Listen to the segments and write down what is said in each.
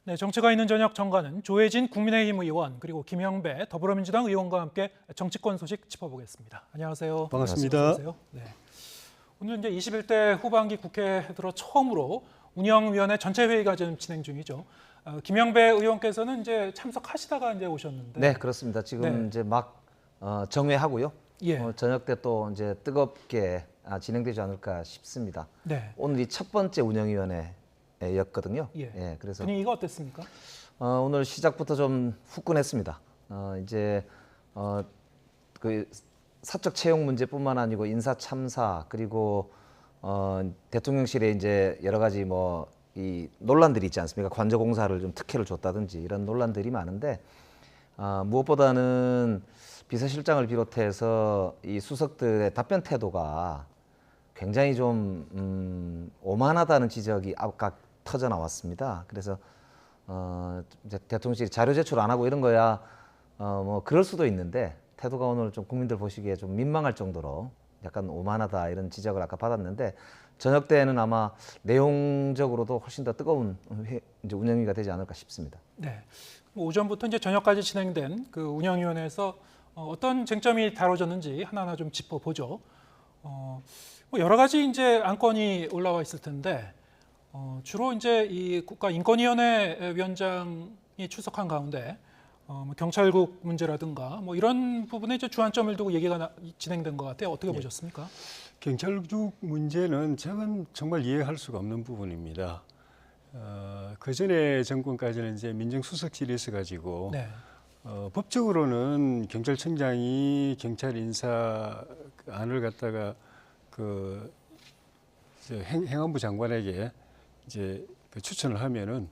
네, 정치가 있는 저녁 정가는 조혜진 국민의힘 의원 그리고 김영배 더불어민주당 의원과 함께 정치권 소식 짚어보겠습니다. 안녕하세요. 반갑습니다. 어서 오세요. 네. 오늘 이제 21대 후반기 국회 들어 처음으로 운영위원회 전체 회의가 지금 진행 중이죠. 김영배 의원께서는 이제 참석하시다가 이제 오셨는데. 네, 그렇습니다. 지금 네. 이제 막 정회하고요. 예. 저녁 때 또 이제 뜨겁게 진행되지 않을까 싶습니다. 네. 오늘이 첫 번째 운영위원회였거든요. 예. 그래서 분위기가 어땠습니까? 오늘 시작부터 좀 후끈했습니다. 이제 그 사적 채용 문제뿐만 아니고 인사 참사 그리고 대통령실에 이제 여러 가지 뭐 이 논란들이 있지 않습니까? 관저공사를 좀 특혜를 줬다든지 이런 논란들이 많은데 무엇보다는 비서실장을 비롯해서 이 수석들의 답변 태도가 굉장히 좀 오만하다는 지적이 아까 터져 나왔습니다. 그래서 이제 대통령실이 자료 제출 안 하고 이런 거야 뭐 그럴 수도 있는데 태도가 오늘 좀 국민들 보시기에 좀 민망할 정도로 약간 오만하다 이런 지적을 아까 받았는데 저녁 때는 아마 내용적으로도 훨씬 더 뜨거운 이제 운영위가 되지 않을까 싶습니다. 네. 오전부터 이제 저녁까지 진행된 그 운영위원회에서 어떤 쟁점이 다뤄졌는지 하나하나 좀 짚어보죠. 뭐 여러 가지 이제 안건이 올라와 있을 텐데 주로 이제 이 국가인권위원회 위원장이 출석한 가운데 뭐 경찰국 문제라든가 뭐 이런 부분에 이제 주안점을 두고 얘기가 진행된 것 같아요. 어떻게 보셨습니까? 경찰국 문제는 저는 정말 이해할 수가 없는 부분입니다. 그 전에 정권까지는 이제 민정수석실이 있어가지고 네. 법적으로는 경찰청장이 경찰 인사 안을 갖다가 행안부 장관에게 이제 추천을 하면은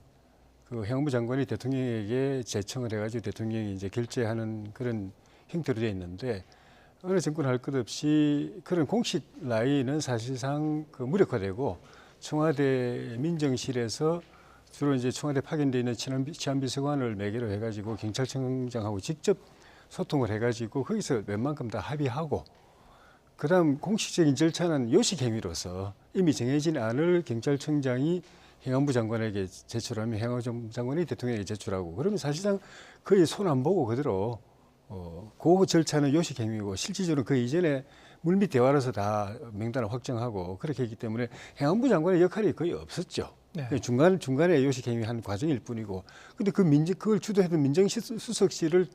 그 행안부 장관이 대통령에게 제청을 해가지고 대통령이 이제 결재하는 그런 형태로 되어 있는데 어느 정권 할 것 없이 그런 공식 라인은 사실상 무력화되고 청와대 민정실에서 주로 이제 청와대 파견되어 있는 치안비서관을 매개로 해가지고 경찰청장하고 직접 소통을 해가지고 거기서 웬만큼 다 합의하고 그다음 공식적인 절차는 요식행위로서 이미 정해진 안을 경찰청장이 행안부 장관에게 제출하면 행안부 장관이 대통령에게 제출하고 그러면 사실상 거의 손 안 보고 그대로 그 절차는 요식행위고 실질적으로 그 이전에 물밑 대화로서 다 명단을 확정하고 그렇게 했기 때문에 행안부 장관의 역할이 거의 없었죠. 네. 중간에 요식행위한 과정일 뿐이고 근데 그걸 주도했던 민정수석실을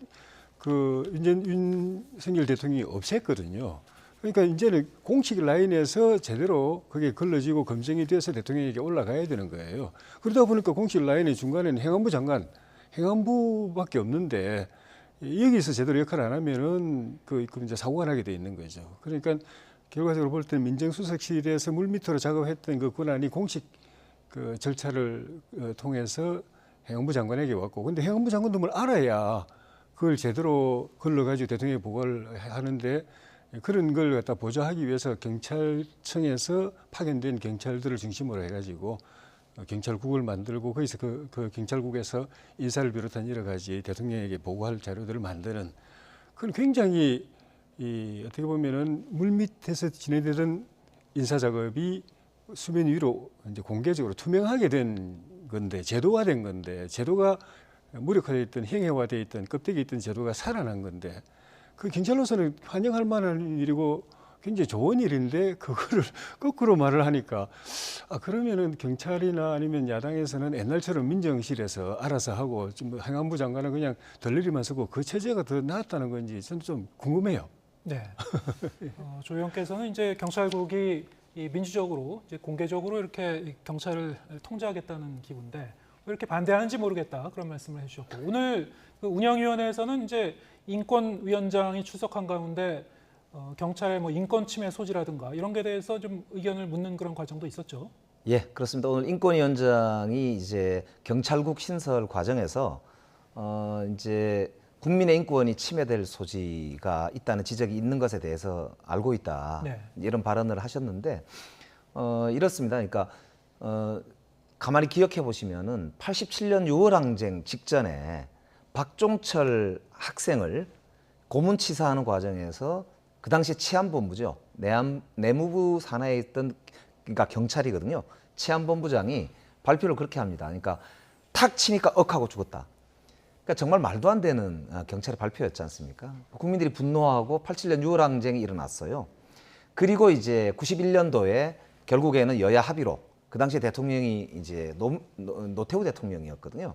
윤석열 대통령이 없앴거든요. 그러니까 이제는 공식 라인에서 제대로 그게 걸러지고 검증이 돼서 대통령에게 올라가야 되는 거예요. 그러다 보니까 공식 라인의 중간에는 행안부 장관, 행안부밖에 없는데 여기서 제대로 역할을 안 하면은 이제 사고가 나게 돼 있는 거죠. 그러니까 결과적으로 볼 때는 민정수석실에서 물밑으로 작업했던 그 권한이 공식 절차를 통해서 행안부 장관에게 왔고, 근데 행안부 장관도 뭘 알아야 그걸 제대로 걸러가지고 대통령에 보고를 하는데 그런 걸 갖다 보좌하기 위해서 경찰청에서 파견된 경찰들을 중심으로 해가지고 경찰국을 만들고 거기서 그 경찰국에서 인사를 비롯한 여러 가지 대통령에게 보고할 자료들을 만드는 그건 굉장히 어떻게 보면은 물밑에서 진행되던 인사 작업이 수면 위로 이제 공개적으로 투명하게 된 건데 제도화된 건데 제도가 무력화되어 있던 형해화되어 있던 껍데기에 있던 제도가 살아난 건데 그 경찰로서는 환영할 만한 일이고 굉장히 좋은 일인데 그거를 거꾸로 말을 하니까 그러면은 경찰이나 아니면 야당에서는 옛날처럼 민정실에서 알아서 하고 좀 행안부 장관은 그냥 덜러리만 쓰고 그 체제가 더 나았다는 건지 저는 좀 궁금해요. 네. 조 의원께서는 이제 경찰국이 민주적으로 이제 공개적으로 이렇게 경찰을 통제하겠다는 기분인데 왜 이렇게 반대하는지 모르겠다 그런 말씀을 해주셨고 오늘 그 운영위원회에서는 이제 인권위원장이 출석한 가운데 경찰의 뭐 인권 침해 소지라든가 이런 게 대해서 좀 의견을 묻는 그런 과정도 있었죠. 예, 그렇습니다. 오늘 인권위원장이 이제 경찰국 신설 과정에서 이제 국민의 인권이 침해될 소지가 있다는 지적이 있는 것에 대해서 알고 있다. 네. 이런 발언을 하셨는데 이렇습니다. 그러니까 가만히 기억해 보시면은 87년 6월 항쟁 직전에 박종철 학생을 고문치사하는 과정에서 그 당시 치안본부죠. 내무부 산하에 있던 그러니까 경찰이거든요. 치안본부장이 발표를 그렇게 합니다. 그러니까 탁 치니까 억하고 죽었다. 그러니까 정말 말도 안 되는 경찰의 발표였지 않습니까? 국민들이 분노하고 87년 6월 항쟁이 일어났어요. 그리고 이제 91년도에 결국에는 여야 합의로 그 당시에 대통령이 이제 노태우 대통령이었거든요.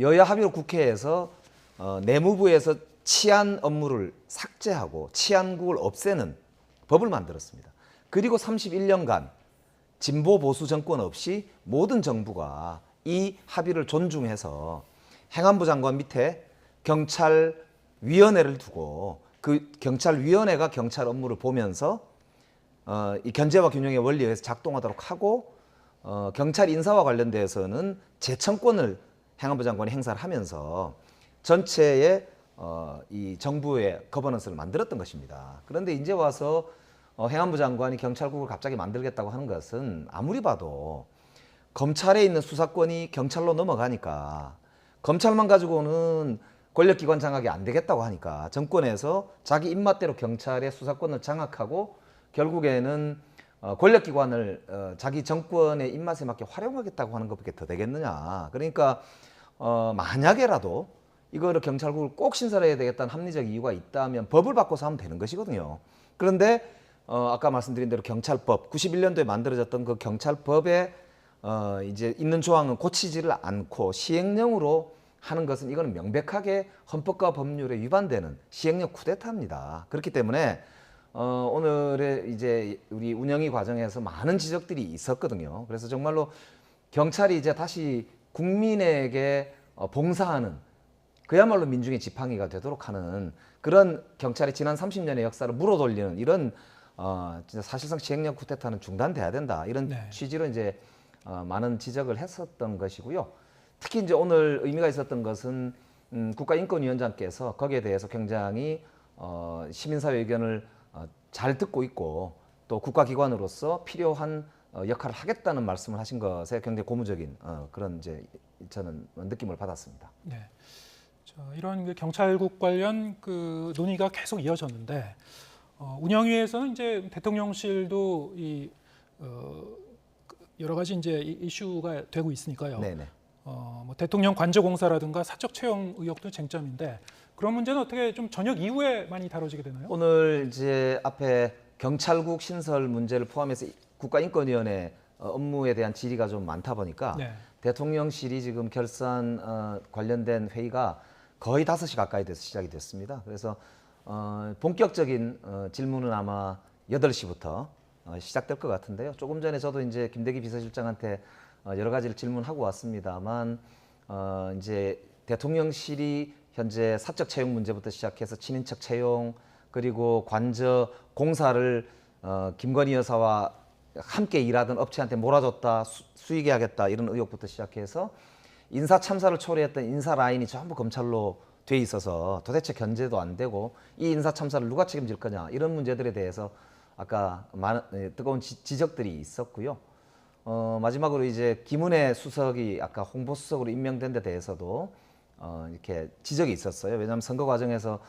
여야 합의로 국회에서 내무부에서 치안 업무를 삭제하고 치안국을 없애는 법을 만들었습니다. 그리고 31년간 진보 보수 정권 없이 모든 정부가 이 합의를 존중해서 행안부 장관 밑에 경찰위원회를 두고 그 경찰위원회가 경찰 업무를 보면서 이 견제와 균형의 원리에 의해서 작동하도록 하고 경찰 인사와 관련돼서는 재청권을 행안부 장관이 행사를 하면서 전체의 이 정부의 거버넌스를 만들었던 것입니다. 그런데 이제 와서 행안부 장관이 경찰국을 갑자기 만들겠다고 하는 것은 아무리 봐도 검찰에 있는 수사권이 경찰로 넘어가니까 검찰만 가지고는 권력기관 장악이 안 되겠다고 하니까 정권에서 자기 입맛대로 경찰의 수사권을 장악하고 결국에는 권력기관을 자기 정권의 입맛에 맞게 활용하겠다고 하는 것밖에 더 되겠느냐. 그러니까 만약에라도 이거를 경찰국을 꼭 신설해야 되겠다는 합리적 이유가 있다면 법을 바꿔서 하면 되는 것이거든요. 그런데 아까 말씀드린 대로 경찰법 91년도에 만들어졌던 그 경찰법에 이제 있는 조항은 고치지를 않고 시행령으로 하는 것은 이거는 명백하게 헌법과 법률에 위반되는 시행령 쿠데타입니다. 그렇기 때문에 오늘의 이제 우리 운영위 과정에서 많은 지적들이 있었거든요. 그래서 정말로 경찰이 이제 다시 국민에게 봉사하는 그야말로 민중의 지팡이가 되도록 하는 그런 경찰의 지난 30년의 역사를 물어돌리는 이런 진짜 사실상 시행령 쿠데타는 중단돼야 된다. 이런 네. 취지로 이제 많은 지적을 했었던 것이고요. 특히 이제 오늘 의미가 있었던 것은 국가인권위원장께서 거기에 대해서 굉장히 시민사회 의견을 잘 듣고 있고 또 국가기관으로서 필요한 역할을 하겠다는 말씀을 하신 것에 굉장히 고무적인 그런 이제 저는 느낌을 받았습니다. 네. 이런 그 경찰국 관련 그 논의가 계속 이어졌는데 운영위에서는 이제 대통령실도 이 여러 가지 이제 이슈가 되고 있으니까요. 네네. 뭐 대통령 관저공사라든가 사적 채용 의혹도 쟁점인데 그런 문제는 어떻게 좀 저녁 이후에 많이 다뤄지게 되나요? 오늘 이제 앞에 경찰국 신설 문제를 포함해서 국가인권위원회 업무에 대한 질의가 좀 많다 보니까 네. 대통령실이 지금 결산 관련된 회의가 거의 5시 가까이 돼서 시작이 됐습니다. 그래서 본격적인 질문은 아마 8시부터 시작될 것 같은데요. 조금 전에 저도 이제 김대기 비서실장한테 여러 가지를 질문하고 왔습니다만 이제 대통령실이 현재 사적 채용 문제부터 시작해서 친인척 채용 그리고 관저 공사를 김건희 여사와 함께 일하던 업체한테 몰아줬다 수익에 하겠다 이런 의혹부터 시작해서 인사 참사를 초래했던 인사 라인이 전부 검찰로 돼 있어서 도대체 견제도 안 되고 이 인사 참사를 누가 책임질 거냐 이런 문제들에 대해서 아까 많은 뜨거운 지적들이 있었고요. 마지막으로 이제 김은혜 수석이 아까 홍보수석으로 임명된 데 대해서도 이렇게 지적이 있었어요. 왜냐하면 선거 과정에서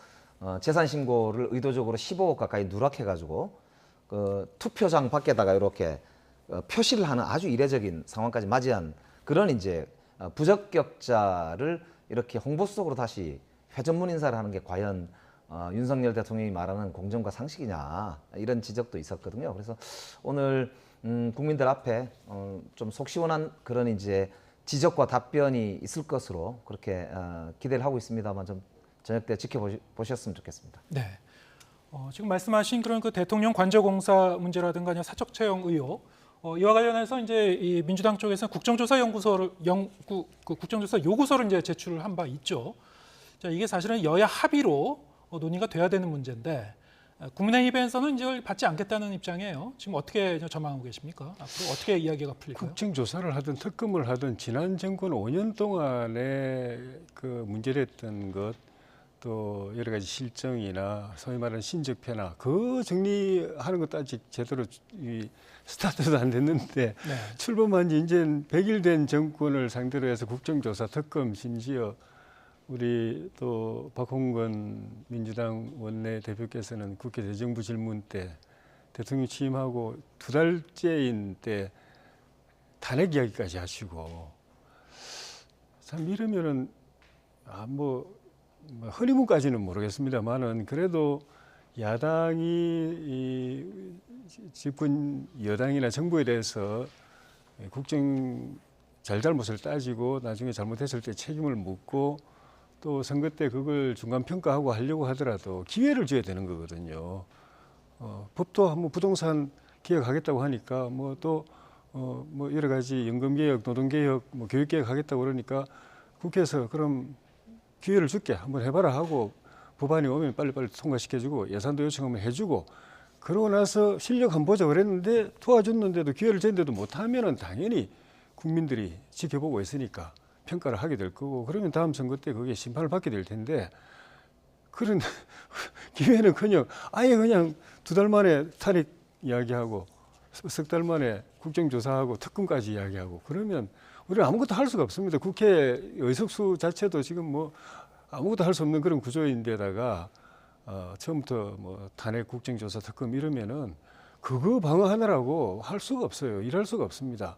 재산 신고를 의도적으로 15억 가까이 누락해가지고 그 투표장 밖에다가 이렇게 표시를 하는 아주 이례적인 상황까지 맞이한 그런 이제 부적격자를 이렇게 홍보수석으로 다시 회전문 인사를 하는 게 과연 윤석열 대통령이 말하는 공정과 상식이냐 이런 지적도 있었거든요. 그래서 오늘 국민들 앞에 좀 속 시원한 그런 이제 지적과 답변이 있을 것으로 그렇게 기대를 하고 있습니다만 좀 저녁 때 지켜보셨으면 좋겠습니다. 네. 지금 말씀하신 그런 그 대통령 관저공사 문제라든가 사적 채용 의혹 이와 관련해서 이제 이 민주당 쪽에서 국정조사 연구소를 국정조사 요구서를 이제 제출을 한 바 있죠. 자, 이게 사실은 여야 합의로 논의가 돼야 되는 문제인데 국민의힘에서는 이걸 받지 않겠다는 입장이에요. 지금 어떻게 전망하고 계십니까? 앞으로 어떻게 이야기가 풀릴까요? 국정조사를 하든 특검을 하든 지난 정권 5년 동안에 그 문제됐던 것 또 여러 가지 실정이나 소위 말하는 신적 변화 그 정리하는 것도 아직 제대로 스타트도 안 됐는데 네. 출범한 지 이제 100일 된 정권을 상대로 해서 국정조사 특검 심지어 우리 또 박홍근 민주당 원내대표께서는 국회 대정부 질문 때 대통령 취임하고 2달째인 때 탄핵 이야기까지 하시고 참 이러면은 뭐 허니문까지는 모르겠습니다만은 그래도 야당이 이 집권 여당이나 정부에 대해서 국정 잘잘못을 따지고 나중에 잘못했을 때 책임을 묻고 또 선거 때 그걸 중간 평가하고 하려고 하더라도 기회를 줘야 되는 거거든요. 법도 한번 부동산 개혁하겠다고 하니까 뭐 또 뭐 여러 가지 연금 개혁, 노동 개혁, 뭐 교육 개혁 하겠다고 그러니까 국회에서 그럼 기회를 줄게 한번 해봐라 하고 법안이 오면 빨리빨리 통과시켜주고 예산도 요청하면 해주고 그러고 나서 실력 한번 보자 그랬는데 도와줬는데도 기회를 줬는데도 못하면은 당연히 국민들이 지켜보고 있으니까 평가를 하게 될 거고 그러면 다음 선거 때 그게 심판을 받게 될 텐데 그런 기회는커녕 아예 그냥 2달 만에 탄핵 이야기하고 석 달 만에 국정조사하고 특검까지 이야기하고 그러면 우리는 아무것도 할 수가 없습니다. 국회 의석수 자체도 지금 뭐 아무것도 할 수 없는 그런 구조인데다가 처음부터 뭐 탄핵 국정조사 특검 이러면은 그거 방어하느라고 할 수가 없어요. 일할 수가 없습니다.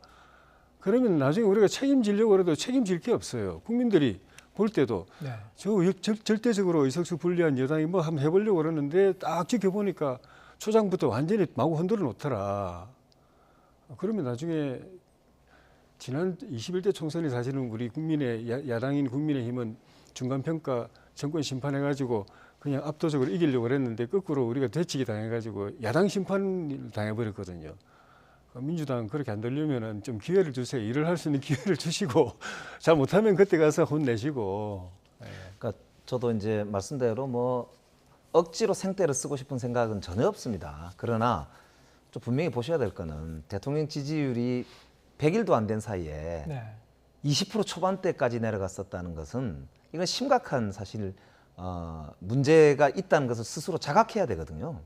그러면 나중에 우리가 책임지려고 해도 책임질 게 없어요. 국민들이 볼 때도 네. 절대적으로 의석수 불리한 여당이 뭐 한번 해보려고 그러는데 딱 지켜보니까 초장부터 완전히 마구 흔들어 놓더라. 그러면 나중에 지난 21대 총선이 사실은 우리 국민의 야당인 국민의힘은 중간평가 정권 심판해가지고 그냥 압도적으로 이기려고 그랬는데 거꾸로 우리가 되치기 당해가지고 야당 심판을 당해버렸거든요. 민주당 그렇게 안 되려면은 좀 기회를 주세요. 일을 할 수 있는 기회를 주시고 잘 못하면 그때 가서 혼내시고. 그러니까 저도 이제 말씀대로 뭐 억지로 생떼를 쓰고 싶은 생각은 전혀 없습니다. 그러나 좀 분명히 보셔야 될 거는 대통령 지지율이 100일도 안 된 사이에 네. 20% 초반대까지 내려갔었다는 것은 이건 심각한 사실 문제가 있다는 것을 스스로 자각해야 되거든요.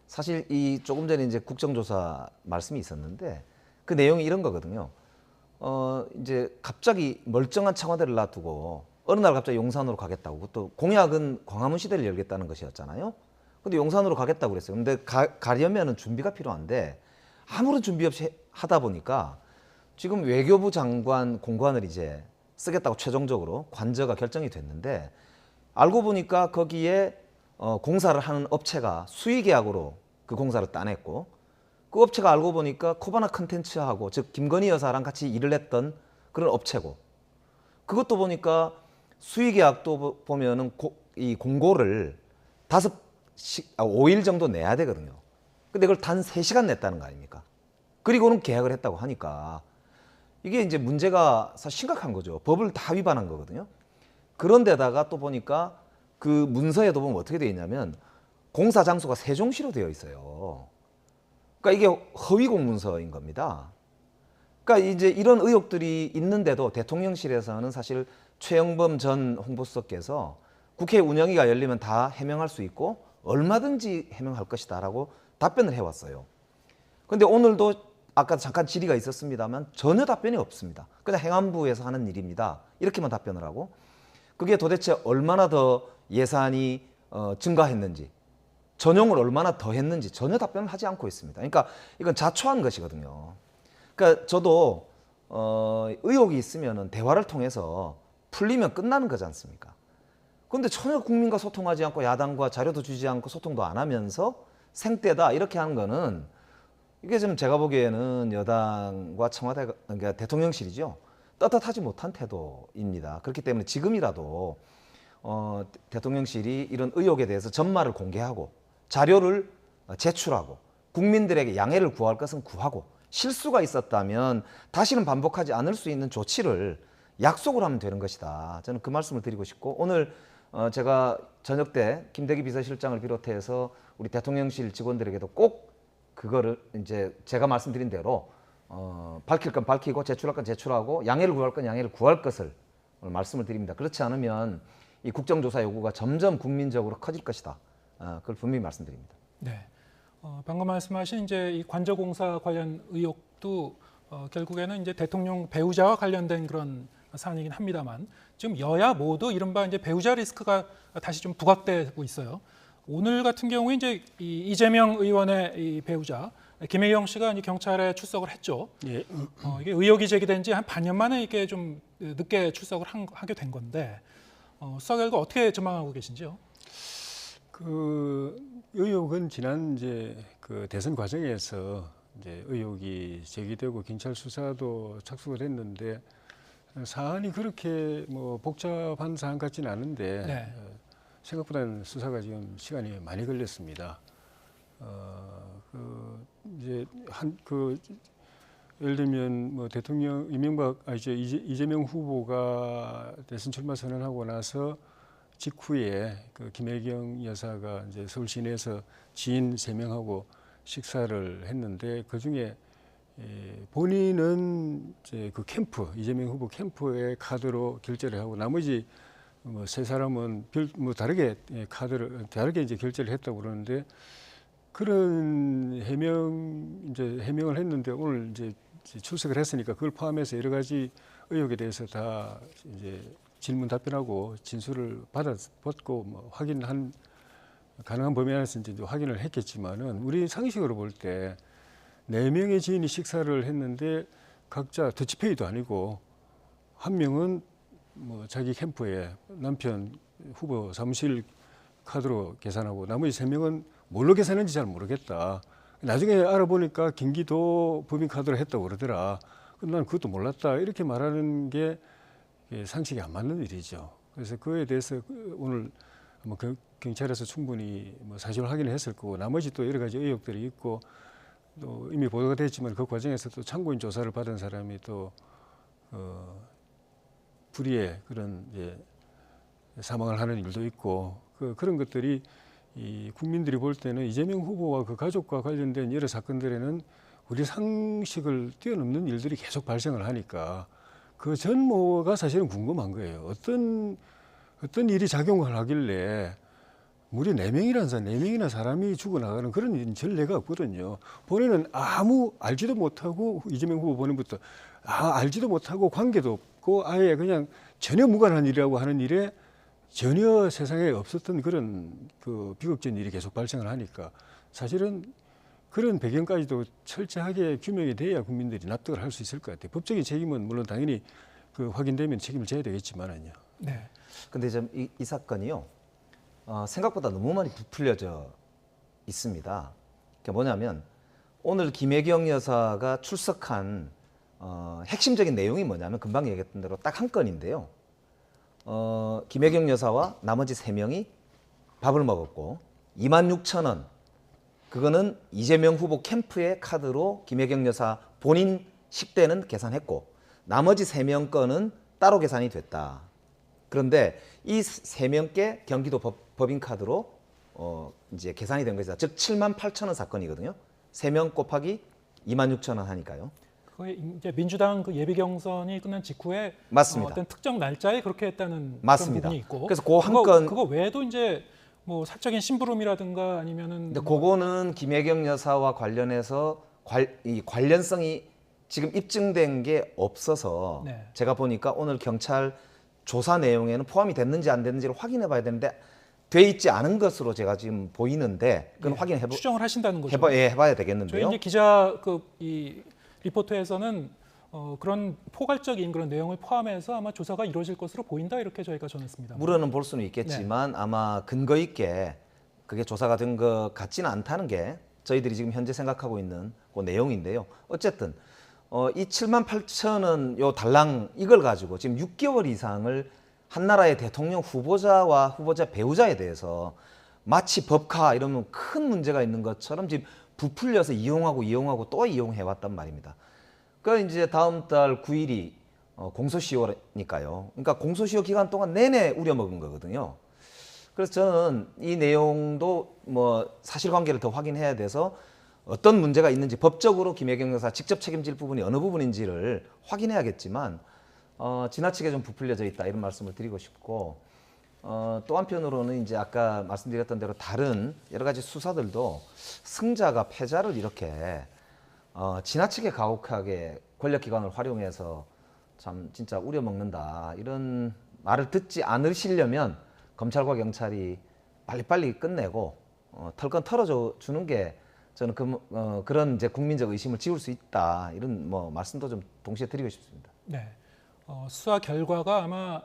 사실 이 조금 전에 이제 국정조사 말씀이 있었는데 그 내용이 이런 거거든요. 이제 갑자기 멀쩡한 청와대를 놔두고 어느 날 갑자기 용산으로 가겠다고 그것도 공약은 광화문 시대를 열겠다는 것이었잖아요. 근데 용산으로 가겠다고 그랬어요. 근데 가려면은 준비가 필요한데 아무런 준비 없이 하다 보니까 지금 외교부 장관 공관을 이제 쓰겠다고 최종적으로 관저가 결정이 됐는데 알고 보니까 거기에 공사를 하는 업체가 수의계약으로 그 공사를 따냈고 그 업체가 알고 보니까 코바나 컨텐츠하고 즉 김건희 여사랑 같이 일을 했던 그런 업체고 그것도 보니까 수의계약도 보면은 이 공고를 5일 정도 내야 되거든요. 근데 그걸 단 3시간 냈다는 거 아닙니까? 그리고는 계약을 했다고 하니까 이게 이제 문제가 심각한 거죠. 법을 다 위반한 거거든요. 그런데다가 또 보니까 그 문서에도 보면 어떻게 되어 있냐면 공사 장소가 세종시로 되어 있어요. 그러니까 이게 허위 공문서인 겁니다. 그러니까 이제 이런 의혹들이 있는데도 대통령실에서는 사실 최영범 전 홍보수석께서 국회 운영위가 열리면 다 해명할 수 있고 얼마든지 해명할 것이다라고 답변을 해왔어요. 그런데 오늘도 아까 잠깐 질의가 있었습니다만 전혀 답변이 없습니다. 그냥 행안부에서 하는 일입니다. 이렇게만 답변을 하고 그게 도대체 얼마나 더 예산이 증가했는지 전용을 얼마나 더 했는지 전혀 답변을 하지 않고 있습니다. 그러니까 이건 자초한 것이거든요. 그러니까 저도 의혹이 있으면 대화를 통해서 풀리면 끝나는 거지 않습니까? 그런데 전혀 국민과 소통하지 않고 야당과 자료도 주지 않고 소통도 안 하면서 생떼다 이렇게 하는 거는 이게 좀 제가 보기에는 여당과 청와대 그러니까 대통령실이죠. 떳떳하지 못한 태도입니다. 그렇기 때문에 지금이라도 대통령실이 이런 의혹에 대해서 전말을 공개하고 자료를 제출하고 국민들에게 양해를 구할 것은 구하고 실수가 있었다면 다시는 반복하지 않을 수 있는 조치를 약속을 하면 되는 것이다. 저는 그 말씀을 드리고 싶고 오늘 제가 저녁 때 김대기 비서실장을 비롯해서 우리 대통령실 직원들에게도 꼭 그거를 이제 제가 말씀드린 대로 밝힐 건 밝히고 제출할 건 제출하고 양해를 구할 건 양해를 구할 것을 오늘 말씀을 드립니다. 그렇지 않으면 이 국정조사 요구가 점점 국민적으로 커질 것이다. 그걸 분명히 말씀드립니다. 네. 방금 말씀하신 이제 이 관저공사 관련 의혹도 결국에는 이제 대통령 배우자와 관련된 그런 사안이긴 합니다만 지금 여야 모두 이른바 이제 배우자 리스크가 다시 좀 부각되고 있어요. 오늘 같은 경우에 이제 이 이재명 의원의 이 배우자 김혜경 씨가 이제 경찰에 출석을 했죠. 예. 이게 의혹이 제기된 지 한 반년 만에 이게 좀 늦게 출석을 하게 된 건데 수사 결과 어떻게 전망하고 계신지요? 그 의혹은 지난 이제 그 대선 과정에서 이제 의혹이 제기되고 경찰 수사도 착수가 됐는데 사안이 그렇게 뭐 복잡한 사안 같지는 않은데 네. 생각보다는 수사가 지금 시간이 많이 걸렸습니다. 그 이제 예를 들면 뭐 대통령 이재명 후보가 대선 출마 선언하고 나서 직후에 그 김혜경 여사가 이제 서울 시내에서 지인 3명하고 식사를 했는데 그 중에 본인은 이제 그 캠프 이재명 후보 캠프의 카드로 결제를 하고 나머지 뭐 3사람은 뭐 다르게 카드를 다르게 이제 결제를 했다고 그러는데 그런 해명을 했는데 오늘 이제 출석을 했으니까 그걸 포함해서 여러 가지 의혹에 대해서 다 이제 질문 답변하고 진술을 받고 뭐 확인한 가능한 범위 안에서 이제 확인을 했겠지만은 우리 상식으로 볼 때 4명의 지인이 식사를 했는데 각자 더치페이도 아니고 한 명은 뭐 자기 캠프에 남편 후보 사무실 카드로 계산하고 나머지 3명은 뭘로 계산했는지 잘 모르겠다. 나중에 알아보니까 경기도 법인카드로 했다고 그러더라. 난 그것도 몰랐다. 이렇게 말하는 게 상식이 안 맞는 일이죠. 그래서 그에 대해서 오늘 뭐 경찰에서 충분히 뭐 사실 확인을 했을 거고 나머지 또 여러 가지 의혹들이 있고 또 이미 보도가 됐지만 그 과정에서 또 참고인 조사를 받은 사람이 또 불의의 그런 이제 사망을 하는 일도 있고 그런 것들이 이 국민들이 볼 때는 이재명 후보와 그 가족과 관련된 여러 사건들에는 우리 상식을 뛰어넘는 일들이 계속 발생을 하니까 그 전모가 사실은 궁금한 거예요. 어떤 일이 작용을 하길래 무려 4명이나 사람이 죽어나가는 그런 전례가 없거든요. 본인은 아무 알지도 못하고 이재명 후보 본인부터 알지도 못하고 관계도 없고 아예 그냥 전혀 무관한 일이라고 하는 일에 전혀 세상에 없었던 그런 그 비극적인 일이 계속 발생을 하니까 사실은 그런 배경까지도 철저하게 규명이 돼야 국민들이 납득을 할 수 있을 것 같아요. 법적인 책임은 물론 당연히 그 확인되면 책임을 져야 되겠지만은요. 네. 근데 좀 이 사건이요. 생각보다 너무 많이 부풀려져 있습니다. 그게 뭐냐면 오늘 김혜경 여사가 출석한 핵심적인 내용이 뭐냐면 금방 얘기했던 대로 딱 한 건인데요. 김혜경 여사와 나머지 3명이 밥을 먹었고 26,000원 그거는 이재명 후보 캠프의 카드로 김혜경 여사 본인 식대는 계산했고 나머지 3명 거는 따로 계산이 됐다. 그런데 이 3명께 경기도 법인 카드로 이제 계산이 된 것이다. 즉 78,000원 사건이거든요. 3명 곱하기 26,000원 하니까요. 그게 이제 민주당 그 예비 경선이 끝난 직후에 맞습니다. 어떤 특정 날짜에 그렇게 했다는 맞습니다. 그런 부분이 있고 그래서 그 한 건 그거 외에도 이제 뭐 사적인 심부름이라든가 아니면은 근데 그거는 김혜경 여사와 관련해서 이 관련성이 지금 입증된 게 없어서 네. 제가 보니까 오늘 경찰 조사 내용에는 포함이 됐는지 안 됐는지를 확인해 봐야 되는데 돼 있지 않은 것으로 제가 지금 보이는데 그건 예, 확인해 추정을 하신다는 거죠. 해봐야 저희 되겠는데요. 이제 기자 이 리포트에서는 그런 포괄적인 그런 내용을 포함해서 아마 조사가 이루어질 것으로 보인다 이렇게 저희가 전했습니다. 물어는 볼 수는 있겠지만 아마 근거 있게 그게 조사가 된 것 같지는 않다는 게 저희들이 지금 현재 생각하고 있는 그 내용인데요. 어쨌든 이 78,000원 요 달랑 이걸 가지고 지금 6개월 이상을 한 나라의 대통령 후보자와 후보자 배우자에 대해서 마치 법카 이러면 큰 문제가 있는 것처럼 지금 부풀려서 이용하고 또 이용해 왔단 말입니다. 그 이제 다음 달 9일이 공소시효니까요. 그러니까 공소시효 기간 동안 내내 우려먹은 거거든요. 그래서 저는 이 내용도 뭐 사실관계를 더 확인해야 돼서 어떤 문제가 있는지 법적으로 김혜경 여사 직접 책임질 부분이 어느 부분인지를 확인해야겠지만 지나치게 좀 부풀려져 있다 이런 말씀을 드리고 싶고 또 한편으로는 이제 아까 말씀드렸던 대로 다른 여러 가지 수사들도 승자가 패자를 이렇게 지나치게 가혹하게 권력기관을 활용해서 참 진짜 우려먹는다 이런 말을 듣지 않으시려면 검찰과 경찰이 빨리빨리 끝내고 털건 털어주는 게 저는 그런 이제 국민적 의심을 지울 수 있다 이런 뭐 말씀도 좀 동시에 드리고 싶습니다. 네. 수사 결과가 아마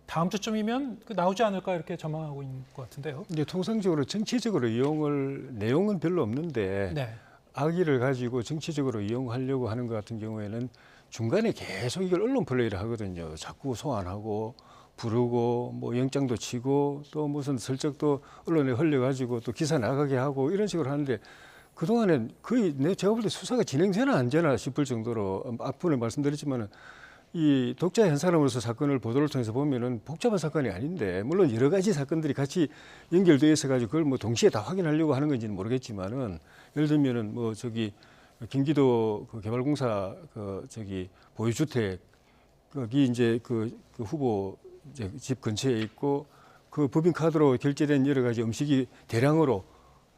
다음 주쯤이면 나오지 않을까 이렇게 전망하고 있는 것 같은데요. 이제 통상적으로 정치적으로 이용을 내용은 별로 없는데 네. 악의를 가지고 정치적으로 이용하려고 하는 것 같은 경우에는 중간에 계속 이걸 언론 플레이를 하거든요. 자꾸 소환하고 부르고 뭐 영장도 치고 또 무슨 슬쩍 또 언론에 흘려가지고 또 기사 나가게 하고 이런 식으로 하는데 그동안엔 거의 제가 볼 때 수사가 진행되나 안 되나 싶을 정도로 앞부분에 말씀드렸지만은 이 독자 한 사람으로서 사건을 보도를 통해서 보면은 복잡한 사건이 아닌데 물론 여러 가지 사건들이 같이 연결되어 있어 가지고 그걸 뭐 동시에 다 확인하려고 하는 건지는 모르겠지만은 예를 들면은 뭐 저기 경기도 그 개발공사 그 저기 보유주택 거기 이제 그 후보 이제 집 근처에 있고 그 법인카드로 결제된 여러 가지 음식이 대량으로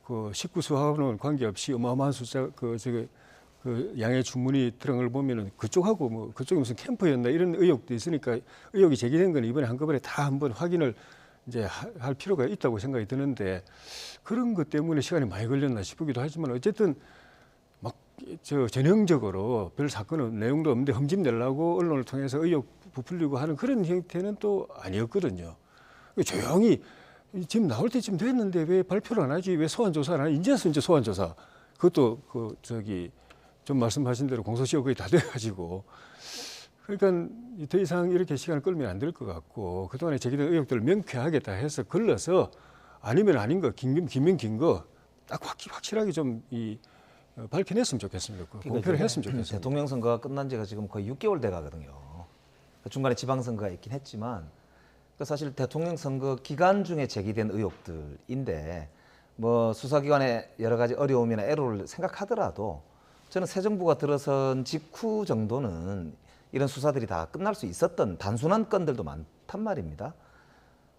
그 식구 수하고는 관계없이 어마어마한 숫자 그 양의 주문이 들어간 걸 보면은 그쪽하고 뭐 그쪽이 무슨 캠프였나 이런 의혹도 있으니까 의혹이 제기된 건 이번에 한꺼번에 다 한번 확인을 이제 할 필요가 있다고 생각이 드는데 그런 것 때문에 시간이 많이 걸렸나 싶기도 하지만 어쨌든 막 전형적으로 별 사건은 내용도 없는데 흠집 내려고 언론을 통해서 의혹 부풀리고 하는 그런 형태는 또 아니었거든요. 조용히 지금 나올 때쯤 됐는데 왜 발표를 안 하지? 왜 소환 조사를 안 하지? 이제 소환 조사. 그것도 좀 말씀하신 대로 공소시효 거의 다 돼가지고 그러니까 더 이상 이렇게 시간을 끌면 안 될 것 같고 그동안에 제기된 의혹들을 명쾌하게 다 해서 걸러서 아니면 아닌 거, 긴면 긴 거 딱 확실하게 좀 밝혀냈으면 좋겠습니다. 공표를 했으면 좋겠습니다. 대통령 선거가 끝난 지가 지금 거의 6개월 돼 가거든요. 중간에 지방선거가 있긴 했지만 사실 대통령 선거 기간 중에 제기된 의혹들인데 뭐 수사기관의 여러 가지 어려움이나 애로를 생각하더라도 저는 새 정부가 들어선 직후 정도는 이런 수사들이 다 끝날 수 있었던 단순한 건들도 많단 말입니다.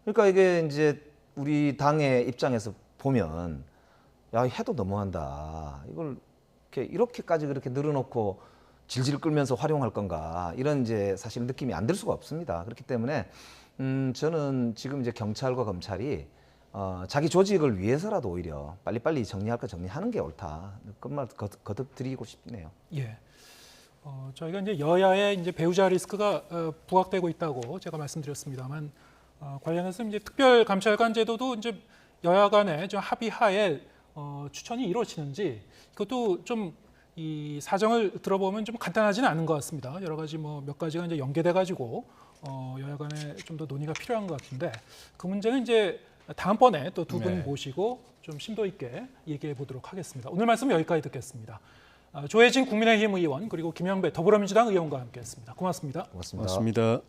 그러니까 이게 이제 우리 당의 입장에서 보면 야 해도 너무한다. 이걸 이렇게까지 그렇게 늘어놓고 질질 끌면서 활용할 건가 이런 이제 사실 느낌이 안 들 수가 없습니다. 그렇기 때문에 저는 지금 이제 경찰과 검찰이 자기 조직을 위해서라도 오히려 빨리빨리 정리할 거 정리하는 게 옳다. 그런 말 거듭 드리고 싶네요. 예. 저희가 이제 여야의 이제 배우자 리스크가 부각되고 있다고 제가 말씀드렸습니다만 관련해서 이제 특별감찰관 제도도 이제 여야 간의 좀 합의하에 추천이 이루어지는지 그것도 좀 이 사정을 들어보면 좀 간단하지는 않은 것 같습니다. 여러 가지 뭐 몇 가지가 이제 연계돼 가지고 여야 간에 좀 더 논의가 필요한 것 같은데 그 문제는 이제 다음번에 또 두 분 네. 모시고 좀 심도 있게 얘기해 보도록 하겠습니다. 오늘 말씀은 여기까지 듣겠습니다. 조혜진 국민의힘 의원 그리고 김영배 더불어민주당 의원과 함께했습니다. 고맙습니다. 고맙습니다. 맞습니다.